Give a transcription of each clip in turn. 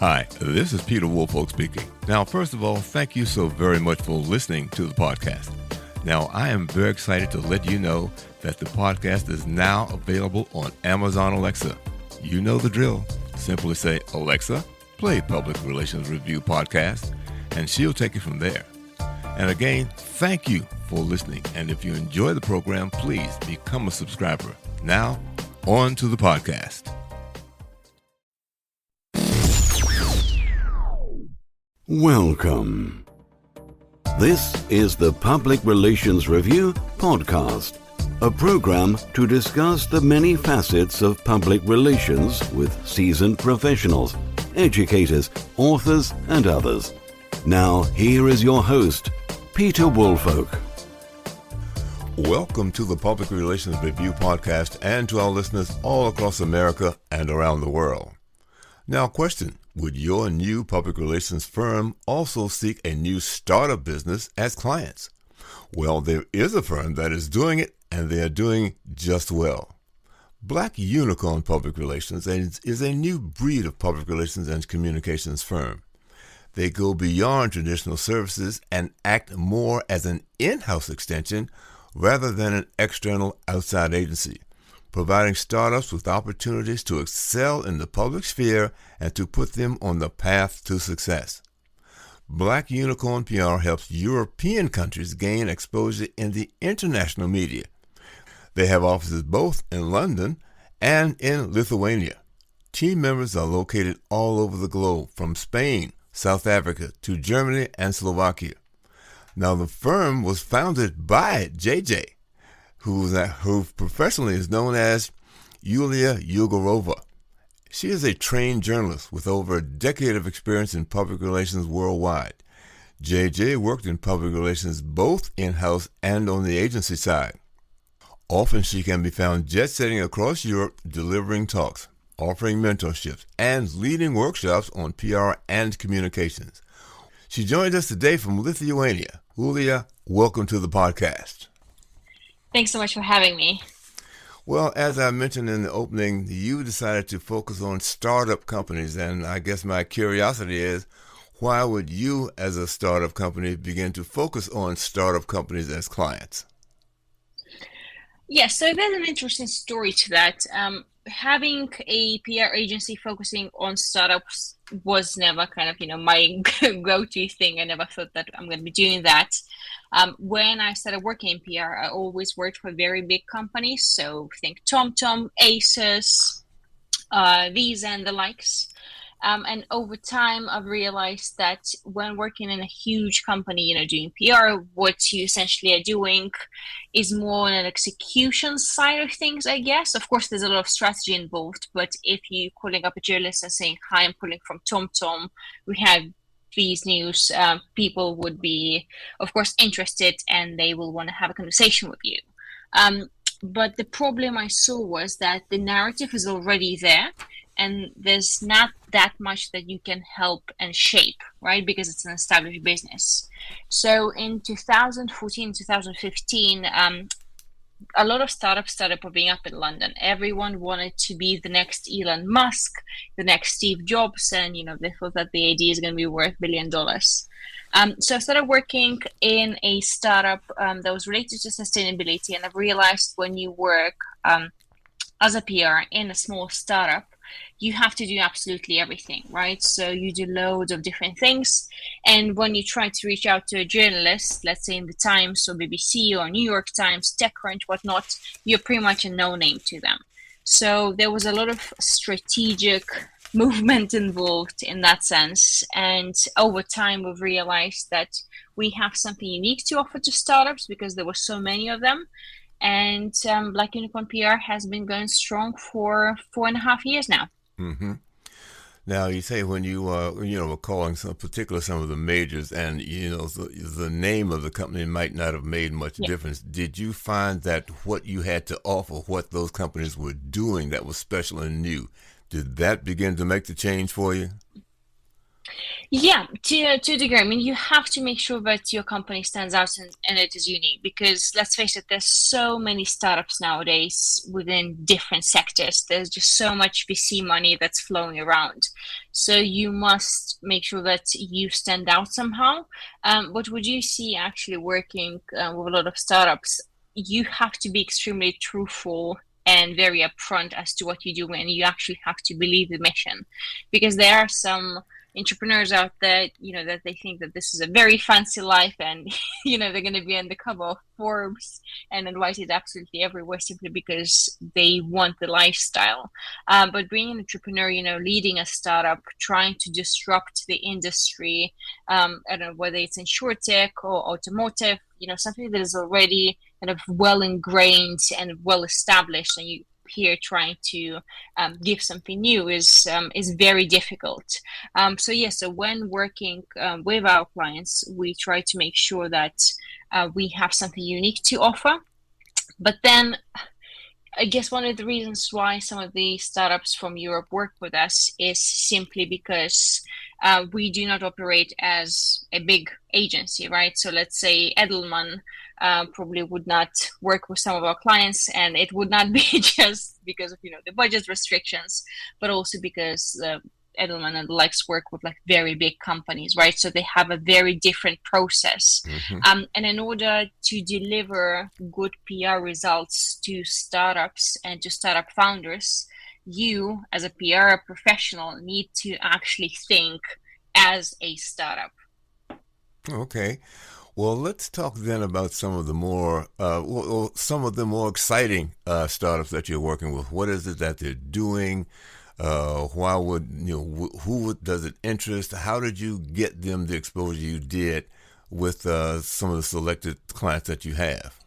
Hi, this is Peter Woolfolk speaking. Now, first of all, thank you so very much for listening to the podcast. Now, I am very excited to let you know that the podcast is now available on Amazon Alexa. You know the drill. Simply say, Alexa, play Public Relations Review Podcast, and she'll take it from there. And again, thank you for listening. And if you enjoy the program, please become a subscriber. Now, on to the podcast. Welcome. This is the Public Relations Review Podcast, a program to discuss the many facets of public relations with seasoned professionals, educators, authors, and others. Now, here is your host, Peter Woolfolk. Welcome to the Public Relations Review Podcast and to our listeners all across America and around the world. Now, question. Would your new public relations firm also seek a new startup business as clients? Well, there is a firm that is doing it, and they are doing just well. Black Unicorn Public Relations is a new breed of public relations and communications firm. They go beyond traditional services and act more as an in-house extension rather than an external outside agency, providing startups with opportunities to excel in the public sphere and to put them on the path to success. Black Unicorn PR helps European countries gain exposure in the international media. They have offices both in London and in Lithuania. Team members are located all over the globe, from Spain, South Africa, to Germany and Slovakia. Now, the firm was founded by JJ, who professionally is known as Julia Jugorova. She is a trained journalist with over a decade of experience in public relations worldwide. JJ worked in public relations both in-house and on the agency side. Often she can be found jet-setting across Europe, delivering talks, offering mentorships, and leading workshops on PR and communications. She joined us today from Lithuania. Julia, welcome to the podcast. Thanks so much for having me. Well, as I mentioned in the opening, you decided to focus on startup companies, and I guess my curiosity is, why would you as a startup company begin to focus on startup companies as clients? Yeah, so there's an interesting story to that. Having a PR agency focusing on startups was never kind of, my go-to thing. I never thought that I'm going to be doing that. When I started working in PR, I always worked for very big companies. So think TomTom, Asus, Visa and the likes. And over time, I've realized that when working in a huge company, doing PR, what you essentially are doing is more on an execution side of things, I guess. Of course, there's a lot of strategy involved, but if you're calling up a journalist and saying, hi, I'm calling from TomTom, we have these news, people would be, of course, interested and they will want to have a conversation with you. But the problem I saw was that the narrative is already there and there's not that much that you can help and shape, right? Because it's an established business. So in 2014, 2015, a lot of startups started popping up in London. Everyone wanted to be the next Elon Musk, the next Steve Jobs, and they thought that the idea is going to be worth $1 billion. So I started working in a startup that was related to sustainability, and I've realized when you work as a PR in a small startup, you have to do absolutely everything, right? So you do loads of different things. And when you try to reach out to a journalist, let's say in the Times or BBC or New York Times, TechCrunch, whatnot, you're pretty much a no-name to them. So there was a lot of strategic movement involved in that sense. And over time, we've realized that we have something unique to offer to startups because there were so many of them. And Black Unicorn PR has been going strong for 4.5 years now. Mm-hmm. Now, you say when you were calling some of the majors, and the name of the company might not have made much difference. Did you find that what you had to offer, what those companies were doing that was special and new, did that begin to make the change for you? Yeah, to a degree. I mean, you have to make sure that your company stands out and it is unique because let's face it, there's so many startups nowadays within different sectors. There's just so much VC money that's flowing around. So you must make sure that you stand out somehow. But would you see actually working with a lot of startups, you have to be extremely truthful and very upfront as to what you do, and you actually have to believe the mission because there are some entrepreneurs out there, that they think that this is a very fancy life and, they're going to be on the cover of Forbes and invited absolutely everywhere simply because they want the lifestyle. But being an entrepreneur, leading a startup, trying to disrupt the industry, I don't know, whether it's insurtech or automotive, something that is already kind of well ingrained and well established, and you here trying to give something new is very difficult. So when working with our clients, we try to make sure that we have something unique to offer. But then I guess one of the reasons why some of the startups from Europe work with us is simply because we do not operate as a big agency, right? So let's say Edelman probably would not work with some of our clients, and it would not be just because of the budget restrictions, but also because Edelman and the likes work with like very big companies, right? So they have a very different process. And in order to deliver good PR results to startups and to startup founders, you as a PR professional need to actually think as a startup. Okay. Well, let's talk then about some of the more exciting startups that you're working with. What is it that they're doing? Why would does it interest? How did you get them the exposure you did with some of the selected clients that you have?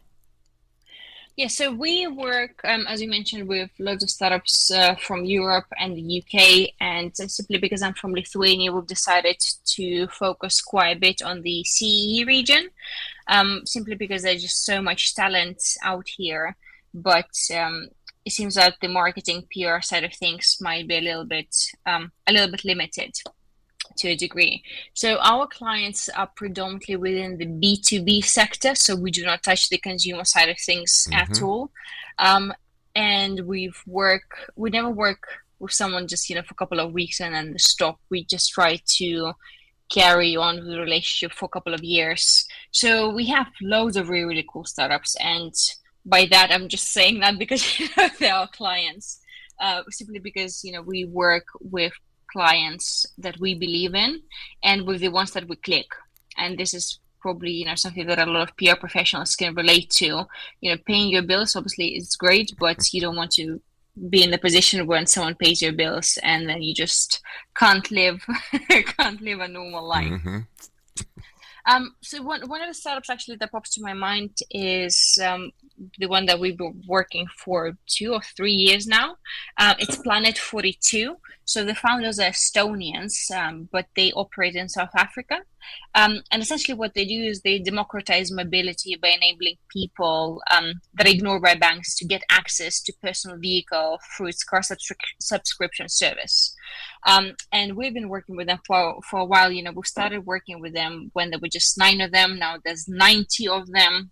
Yeah, so we work, as you mentioned, with loads of startups from Europe and the UK, and simply because I'm from Lithuania, we've decided to focus quite a bit on the CEE region, simply because there's just so much talent out here, but it seems that the marketing PR side of things might be a little bit limited to a degree. So our clients are predominantly within the B2B sector, so we do not touch the consumer side of things at all. And we never work with someone just for a couple of weeks and then stop. We just try to carry on with the relationship for a couple of years. So we have loads of really, really cool startups, and by that I'm just saying that because they are clients, simply because we work with clients that we believe in and with the ones that we click. And this is probably something that a lot of PR professionals can relate to. Paying your bills obviously is great, but you don't want to be in the position when someone pays your bills and then you just can't live a normal life. So one of the startups actually that pops to my mind is the one that we've been working for 2 or 3 years now. It's Planet 42. So the founders are Estonians, but they operate in South Africa. And essentially what they do is they democratize mobility by enabling people that are ignored by banks to get access to personal vehicle through its car subscription service. And we've been working with them for a while. We started working with them when there were just 9 of them. Now there's 90 of them.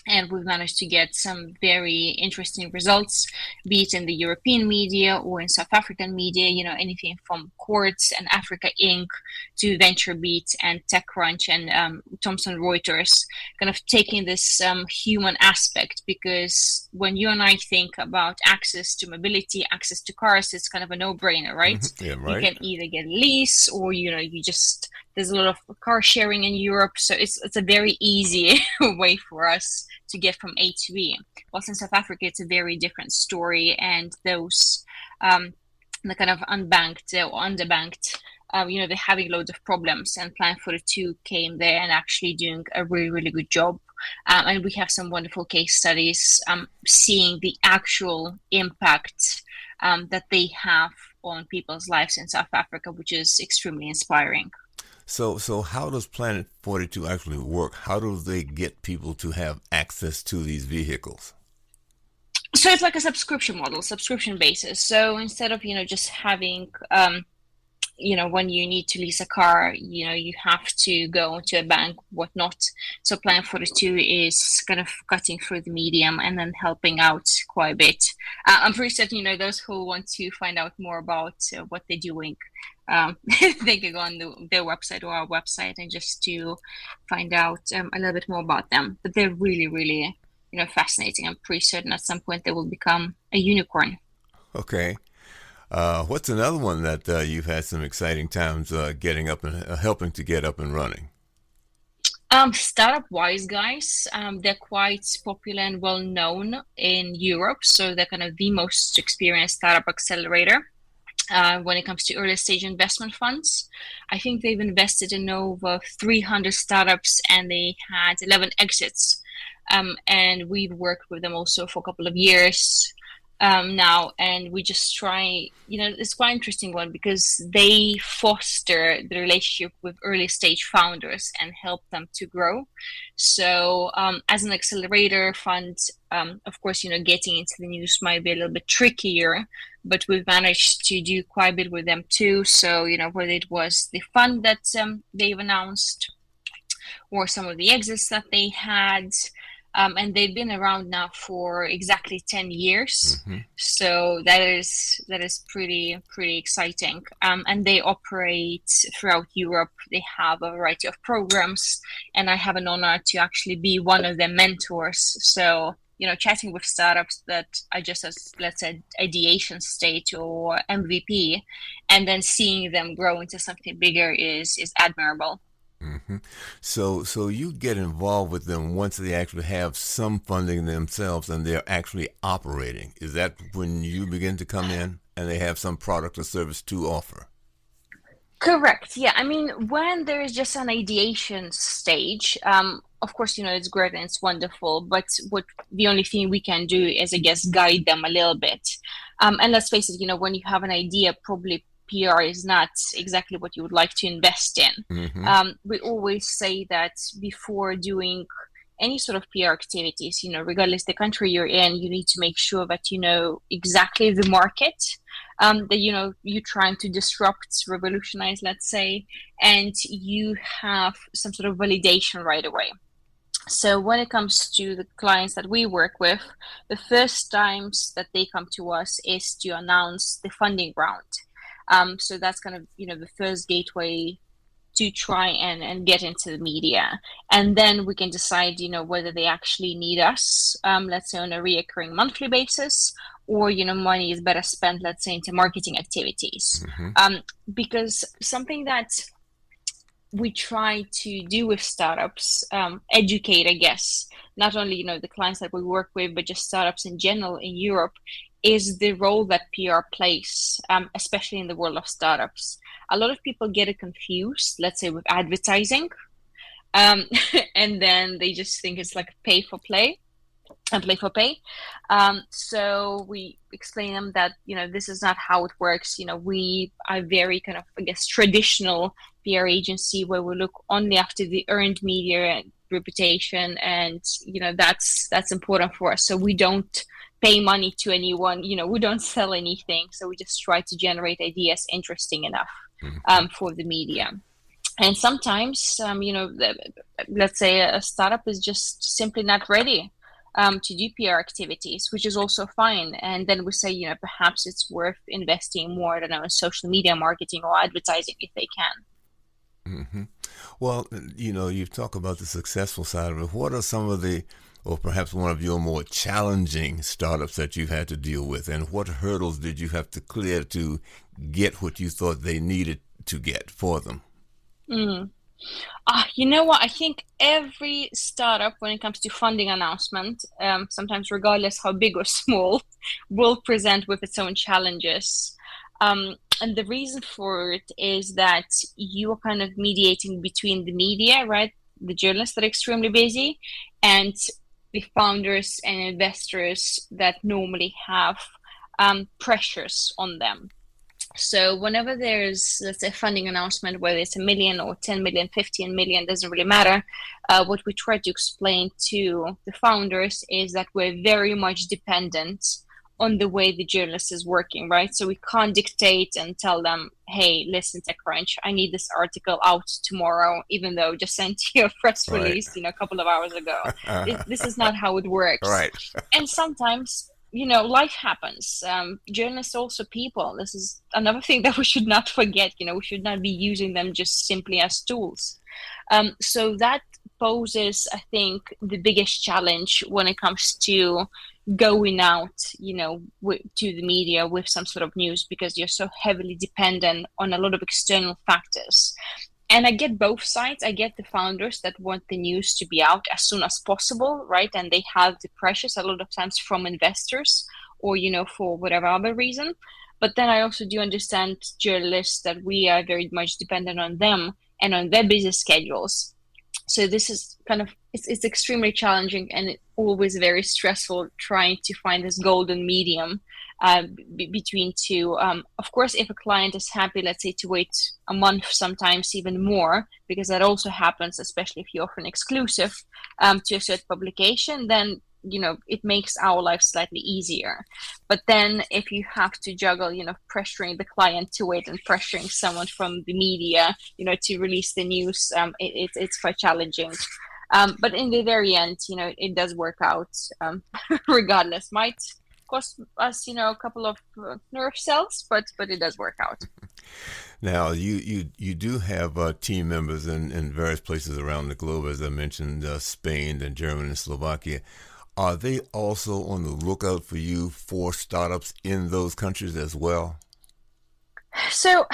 And we've managed to get some very interesting results, be it in the European media or in South African media, anything from Quartz and Africa Inc. to VentureBeat and TechCrunch and Thomson Reuters, kind of taking this human aspect, because when you and I think about access to mobility, access to cars, it's kind of a no-brainer, right? Yeah, right. You can either get a lease or, there's a lot of car sharing in Europe, so it's a very easy way for us to get from A to B. Whilst in South Africa, it's a very different story, and those the kind of unbanked or underbanked, they're having loads of problems. And Plan 42 came there and actually doing a really, really good job. And we have some wonderful case studies seeing the actual impact that they have on people's lives in South Africa, which is extremely inspiring. So how does Planet 42 actually work? How do they get people to have access to these vehicles? So it's like a subscription model, subscription basis. So instead of, just having when you need to lease a car, you have to go to a bank, whatnot. So Plan 42 is kind of cutting through the medium and then helping out quite a bit. I'm pretty certain, those who want to find out more about what they're doing, they can go on their website or our website and just to find out a little bit more about them. But they're really, really, fascinating. I'm pretty certain at some point they will become a unicorn. Okay. What's another one that you've had some exciting times getting up and helping to get up and running? Startup Wise Guys, they're quite popular and well known in Europe. So they're kind of the most experienced startup accelerator when it comes to early stage investment funds. I think they've invested in over 300 startups and they had 11 exits. And we've worked with them also for a couple of years now, and we just try, it's quite interesting one because they foster the relationship with early stage founders and help them to grow. So as an accelerator fund, of course, getting into the news might be a little bit trickier, but we've managed to do quite a bit with them too. So, whether it was the fund that they've announced or some of the exits that they had, and they've been around now for exactly 10 years. Mm-hmm. So that is pretty exciting. And they operate throughout Europe. They have a variety of programs, and I have an honor to actually be one of their mentors. So, chatting with startups that are just as, let's say, ideation stage or MVP, and then seeing them grow into something bigger is admirable. Mm-hmm. So you get involved with them once they actually have some funding themselves and they're actually operating. Is that when you begin to come in and they have some product or service to offer? Correct. Yeah. I mean, when there is just an ideation stage, of course, it's great and it's wonderful, but the only thing we can do is, I guess, guide them a little bit. And let's face it, when you have an idea, probably PR is not exactly what you would like to invest in. Mm-hmm. We always say that before doing any sort of PR activities, regardless the country you're in, you need to make sure that you know exactly the market, that, you're trying to disrupt, revolutionize, let's say, and you have some sort of validation right away. So when it comes to the clients that we work with, the first times that they come to us is to announce the funding round. So that's kind of, the first gateway to try and get into the media. And then we can decide, whether they actually need us, let's say on a reoccurring monthly basis, or, money is better spent, let's say, into marketing activities. Mm-hmm. Because something that we try to do with startups, educate, I guess, not only, the clients that we work with, but just startups in general in Europe, is the role that PR plays, especially in the world of startups. A lot of people get it confused, let's say, with advertising. And then they just think it's like pay for play and play for pay. So we explain them that, this is not how it works. We are very kind of, I guess, traditional PR agency where we look only after the earned media reputation. And, that's important for us. So we don't pay money to anyone, we don't sell anything. So we just try to generate ideas interesting enough for the media. And sometimes, let's say a startup is just simply not ready to do PR activities, which is also fine. And then we say, perhaps it's worth investing more, I don't know, in social media marketing or advertising if they can. Mm-hmm. Well, you've talked about the successful side of it. What are some of the, or perhaps one of your more challenging startups that you've had to deal with, and what hurdles did you have to clear to get what you thought they needed to get for them? You know what? I think every startup, when it comes to funding announcement, sometimes regardless how big or small, will present with its own challenges. And the reason for it is that you are kind of mediating between the media, right? The journalists that are extremely busy, and the founders and investors that normally have pressures on them. So whenever there's, let's say, a funding announcement, whether it's 1 million or 10 million, 15 million, doesn't really matter. What we try to explain to the founders is that we're very much dependent on the way the journalist is working, right? So we can't dictate and tell them, hey, listen, TechCrunch, I need this article out tomorrow, even though I just sent you a press Right. release, a couple of hours ago. This is not how it works. Right. And sometimes, life happens. Journalists are also people. This is another thing that we should not forget. We should not be using them just simply as tools. So that poses, I think, the biggest challenge when it comes to going out, to the media with some sort of news, because you're so heavily dependent on a lot of external factors. And I get both sides. I get the founders that want the news to be out as soon as possible, right? And they have the pressures a lot of times from investors or, for whatever other reason. But then I also do understand journalists that we are very much dependent on them and on their busy schedules. So this is it's extremely challenging and always very stressful trying to find this golden medium between two. Of course, if a client is happy, let's say, to wait a month, sometimes even more, because that also happens, especially if you offer an exclusive to a certain publication, then it makes our life slightly easier. But then if you have to juggle, pressuring the client to wait and pressuring someone from the media, to release the news, it's quite challenging. But in the very end, it does work out regardless. Might cost us, a couple of nerve cells, but it does work out. Now, you do have team members in various places around the globe, as I mentioned, Spain and Germany and Slovakia. Are they also on the lookout for you for startups in those countries as well? So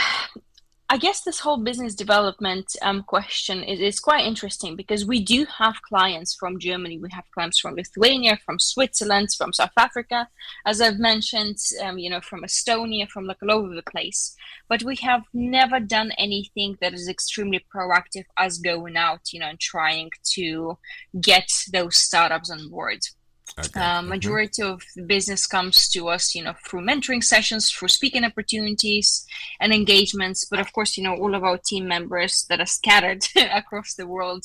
I guess this whole business development question is quite interesting, because we do have clients from Germany, we have clients from Lithuania, from Switzerland, from South Africa, as I've mentioned, from Estonia, from all over the place. But we have never done anything that is extremely proactive, as going out, and trying to get those startups on board. Okay. Majority of the business comes to us, through mentoring sessions, through speaking opportunities and engagements. But of course, all of our team members that are scattered across the world,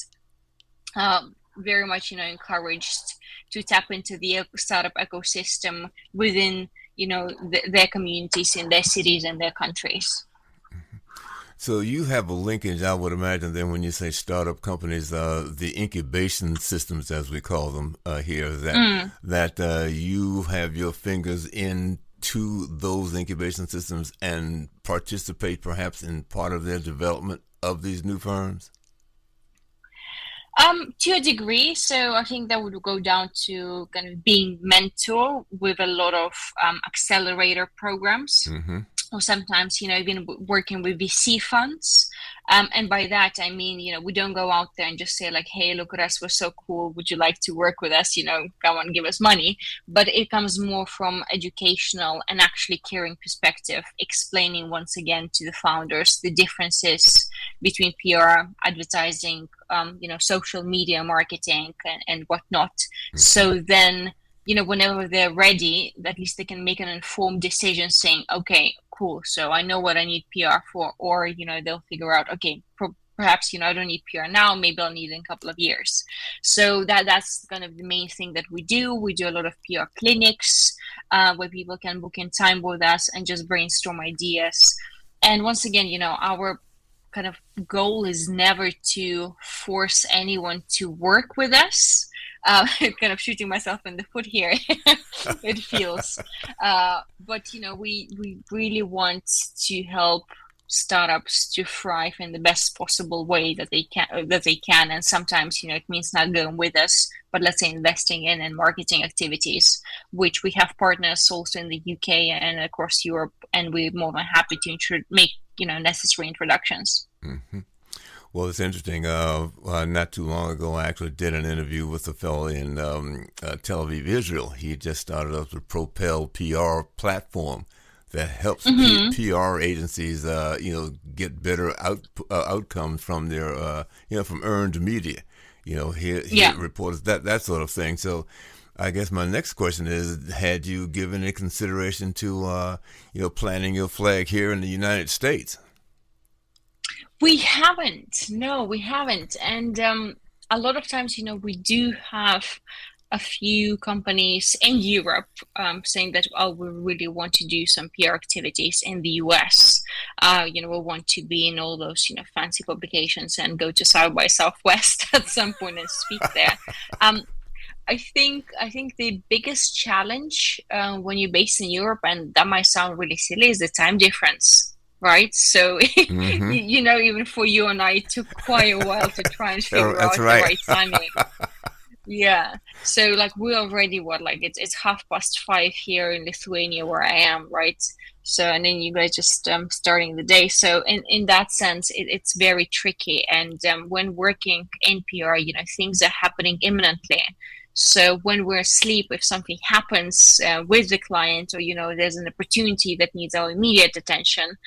very much, encouraged to tap into the startup ecosystem within, their communities, in their cities and their countries. So you have a linkage, I would imagine, then when you say startup companies, the incubation systems, as we call them here, that you have your fingers into those incubation systems and participate perhaps in part of their development of these new firms? To a degree. So I think that would go down to kind of being mentor with a lot of accelerator programs. Mm-hmm. Or sometimes, even working with VC funds. And by that, I mean, we don't go out there and just say like, hey, look at us, we're so cool. Would you like to work with us? Come on, give us money. But it comes more from educational and actually caring perspective, explaining once again to the founders the differences between PR, advertising, social media marketing and whatnot. Mm-hmm. So then, whenever they're ready, at least they can make an informed decision saying, okay, cool, so I know what I need PR for, or, they'll figure out, okay, perhaps, I don't need PR now, maybe I'll need it in a couple of years. So that's kind of the main thing that we do. We do a lot of PR clinics where people can book in time with us and just brainstorm ideas. And once again, our kind of goal is never to force anyone to work with us. Kind of shooting myself in the foot here. It feels, but we really want to help startups to thrive in the best possible way that they can. And sometimes it means not going with us, but let's say investing in and marketing activities, which we have partners also in the UK and across Europe, and we're more than happy to make necessary introductions. Mm-hmm. Well, it's interesting. Not too long ago, I actually did an interview with a fellow in Tel Aviv, Israel. He just started up the Propel PR platform that helps PR agencies, get better outcomes from their, from earned media. He reports that sort of thing. So, I guess my next question is: had you given any consideration to, planting your flag here in the United States? We haven't. No, we haven't. And a lot of times, we do have a few companies in Europe saying that, oh, we really want to do some PR activities in the US. We want to be in all those, fancy publications and go to South by Southwest at some point and speak there. I think the biggest challenge when you're based in Europe, and that might sound really silly, is the time difference, right? So, even for you and I, it took quite a while to try and figure out the right timing. Yeah. So, like, we're already, it's 5:30 here in Lithuania where I am, right? So, and then you guys just starting the day. So, in that sense, it's very tricky. And when working in PR, things are happening imminently. So when we're asleep, if something happens with the client, or there's an opportunity that needs our immediate attention,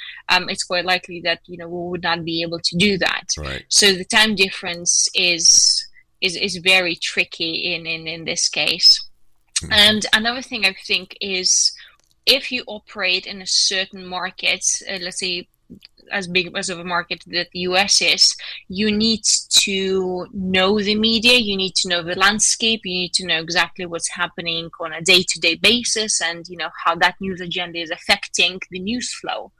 it's quite likely that we would not be able to do that. Right. So the time difference is very tricky in this case. Mm-hmm. And another thing I think is, if you operate in a certain market, let's say as big as of a market that the US is, you need to know the media, you need to know the landscape, you need to know exactly what's happening on a day-to-day basis, and how that news agenda is affecting the news flow.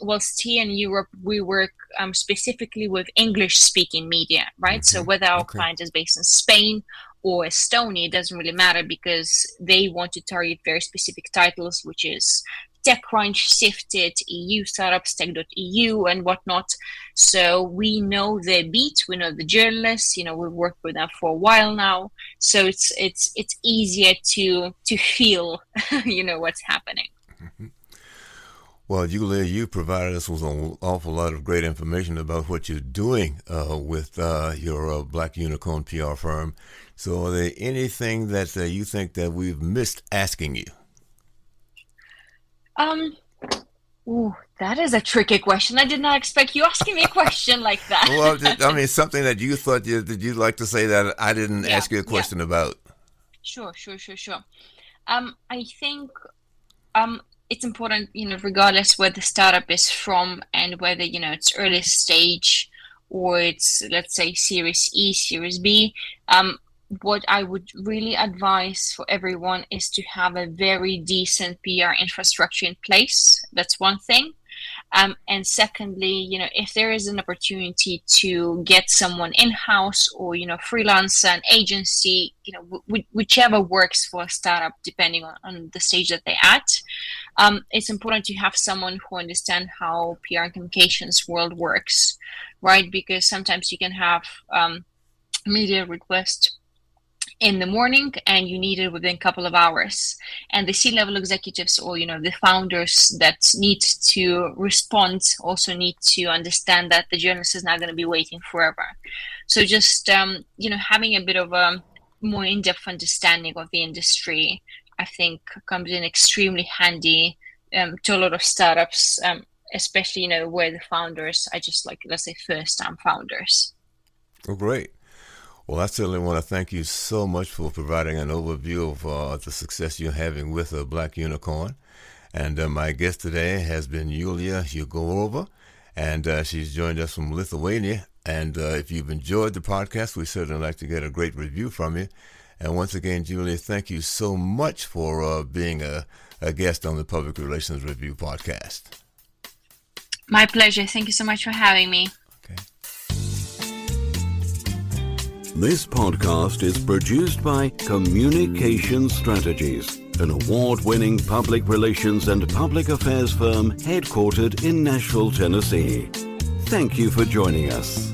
Whilst here in Europe, we work specifically with English-speaking media, right? Mm-hmm. So whether our client is based in Spain or Estonia, it doesn't really matter, because they want to target very specific titles, which is TechCrunch, Sifted, EU startups, tech.eu, and whatnot. So we know the beat, we know the journalists. We've worked with them for a while now, so it's easier to feel, what's happening. Mm-hmm. Well, Julia, you provided us with an awful lot of great information about what you're doing with your Black Unicorn PR firm. So, are there anything that you think that we've missed asking you? That is a tricky question. I did not expect you asking me a question like that. Well, something that you thought you'd like to say that I didn't ask you a question about. Sure. I think it's important, regardless where the startup is from and whether, it's early stage or it's, let's say, Series E, Series B. What I would really advise for everyone is to have a very decent PR infrastructure in place. That's one thing. And secondly, if there is an opportunity to get someone in-house or, freelance, an agency, whichever works for a startup, depending on the stage that they're at, it's important to have someone who understands how PR and communications world works, right? Because sometimes you can have media request in the morning and you need it within a couple of hours, and the C-level executives or the founders that need to respond also need to understand that the journalist is not going to be waiting forever. So just having a bit of a more in-depth understanding of the industry, I think, comes in extremely handy to a lot of startups, especially where the founders are just let's say first-time founders. Oh, great. Well, I certainly want to thank you so much for providing an overview of the success you're having with Black Unicorn. And my guest today has been Julia Jugorova, and she's joined us from Lithuania. And if you've enjoyed the podcast, we'd certainly like to get a great review from you. And once again, Julia, thank you so much for being a guest on the Public Relations Review podcast. My pleasure. Thank you so much for having me. Okay. This podcast is produced by Communication Strategies, an award-winning public relations and public affairs firm headquartered in Nashville, Tennessee. Thank you for joining us.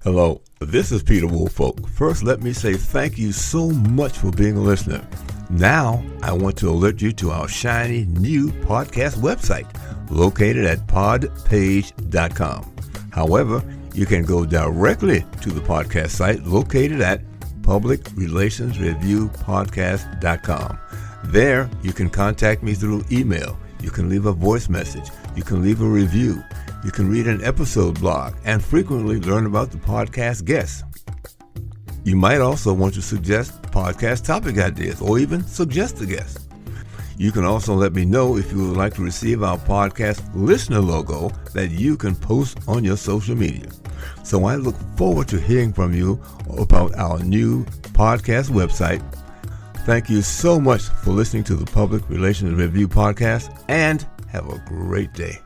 Hello, this is Peter Woolfolk. First, let me say thank you so much for being a listener. Now, I want to alert you to our shiny new podcast website located at podpage.com. However, you can go directly to the podcast site located at publicrelationsreviewpodcast.com. There, you can contact me through email. You can leave a voice message. You can leave a review. You can read an episode blog and frequently learn about the podcast guests. You might also want to suggest podcast topic ideas or even suggest a guest. You can also let me know if you would like to receive our podcast listener logo that you can post on your social media. So I look forward to hearing from you about our new podcast website. Thank you so much for listening to the Public Relations Review podcast, and have a great day.